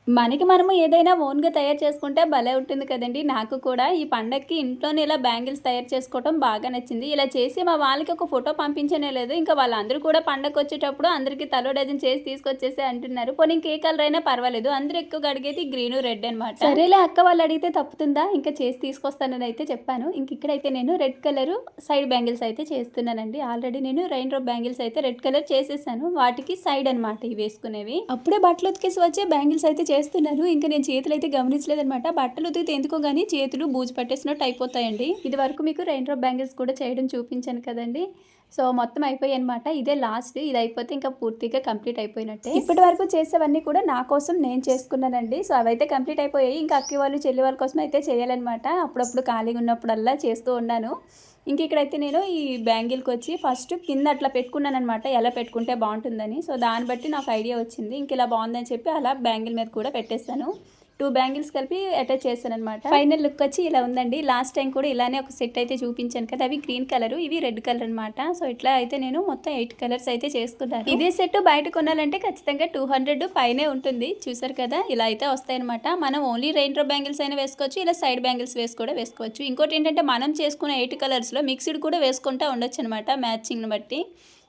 మనకి మనము ఏదైనా ఓన్‌గా తయారు చేసుకుంటే భలే ఉంటుంది కదండీ! నాకు కూడా ఈ పండక్కి ఇంట్లోనే ఇలా బ్యాంగిల్స్ తయారు చేసుకోవటం బాగా నచ్చింది. ఇలా చేసి మా వాళ్ళకి ఒక ఫోటో పంపించనే లేదు. ఇంకా వాళ్ళందరూ కూడా పండగకొచ్చేటప్పుడు అందరికి తలో డజన్ చేసి తీసుకొచ్చేసేయి అంటున్నారు. పోనీ ఇంకే కలర్ అయినా పర్వాలేదు. అందరూ ఎక్కువగా అడిగేది గ్రీను, రెడ్ అనమాట. సరేలే అక్క వాళ్ళు అడిగితే తప్పుతుందా? ఇంకా చేసి తీసుకొస్తానని అయితే చెప్పాను. ఇంక ఇక్కడైతే నేను రెడ్ కలరు సైడ్ బ్యాంగిల్స్ అయితే చేస్తున్నానండి. ఆల్రెడీ నేను రెయిన్ డ్రాప్ బ్యాంగిల్స్ అయితే రెడ్ కలర్ చేసేసాను. వాటికి సైడ్ అనమాట ఇవి వేసుకునేవి. అప్పుడే బట్టలు ఉతికేసి వచ్చే బ్యాంగిల్స్ అయితే చేస్తున్నాను. ఇంకా నేను చేతులైతే గమనించలేదనమాట. బట్టలు ఉతికితే ఎందుకో గానీ చేతులు బూజు పట్టేసినట్టు అయిపోతాయండి. ఇది వరకు మీకు రెయిన్ డ్రాప్ బ్యాంగిల్స్ కూడా చేయడం చూపించాను కదండీ! సో, మొత్తం అయిపోయాయనమాట. ఇదే లాస్ట్. ఇది అయిపోతే ఇంకా పూర్తిగా కంప్లీట్ అయిపోయినట్టే. ఇప్పటి వరకు చేసేవన్నీ కూడా నా కోసం నేను చేసుకున్నానండి. సో, అవైతే కంప్లీట్ అయిపోయాయి. ఇంకా అక్కి వాళ్ళు, చెల్లి వాళ్ళ కోసం అయితే చేయాలనమాట. అప్పుడప్పుడు ఖాళీగా ఉన్నప్పుడల్లా చేస్తూ ఉన్నాను. ఇంక ఇక్కడైతే నేను ఈ బ్యాంగిల్‌కొచ్చి ఫస్ట్ కింద అట్లా పెట్టుకున్నాననమాట. ఎలా పెట్టుకుంటే బావుంటుందని. సో, దాన్ని బట్టి నాకు ఐడియా వచ్చింది. ఇంక ఇలా బావుందని చెప్పి అలా బ్యాంగిల్ మీద కూడా పెట్టేసాను. 2 బ్యాంగిల్స్ కలిపి అటాచ్ చేశాననమాట. ఫైనల్ లుక్ వచ్చి ఇలా ఉందండి. లాస్ట్ టైం కూడా ఇలానే ఒక సెట్ అయితే చూపించాను కదా! అవి గ్రీన్ కలరు, ఇవి రెడ్ కలర్ అనమాట. సో, ఇట్లా అయితే నేను మొత్తం 8 కలర్స్ అయితే చేసుకున్నాను. ఇదే సెట్ బయట కొనాలంటే ఖచ్చితంగా 200 పైనే ఉంటుంది. చూసారు కదా! ఇలా అయితే వస్తాయన్నమాట. మనం ఓన్లీ రెయిన్ డ్రాప్ బ్యాంగిల్స్ అయినా వేసుకోవచ్చు. ఇలా సైడ్ బ్యాంగిల్స్ వేసి కూడా వేసుకోవచ్చు. ఇంకోటి ఏంటంటే మనం చేసుకున్న 8 కలర్స్‌లో మిక్స్డ్ కూడా వేసుకుంటా ఉండొచ్చనమాట మ్యాచింగ్‌ని బట్టి.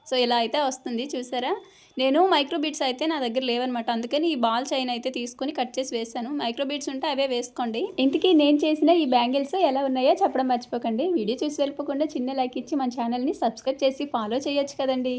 సో, ఇలా అయితే వస్తుంది చూసారా? నేను మైక్రో బీడ్స్ అయితే నా దగ్గర లేవనమాట. అందుకని ఈ బాల్ చైన్ అయితే తీసుకొని కట్ చేసి వేసాను. మైక్రో బీడ్స్ ఉంటే అవే వేసుకోండి. ఇంతకీ నేను చేసిన ఈ బ్యాంగిల్స్ ఎలా ఉన్నాయో చెప్పడం మర్చిపోకండి. వీడియో చూసి వెళ్ళిపోకుండా చిన్న లైక్ ఇచ్చి మన ఛానల్‌ని సబ్స్క్రైబ్ చేసి ఫాలో చేయొచ్చు కదండీ!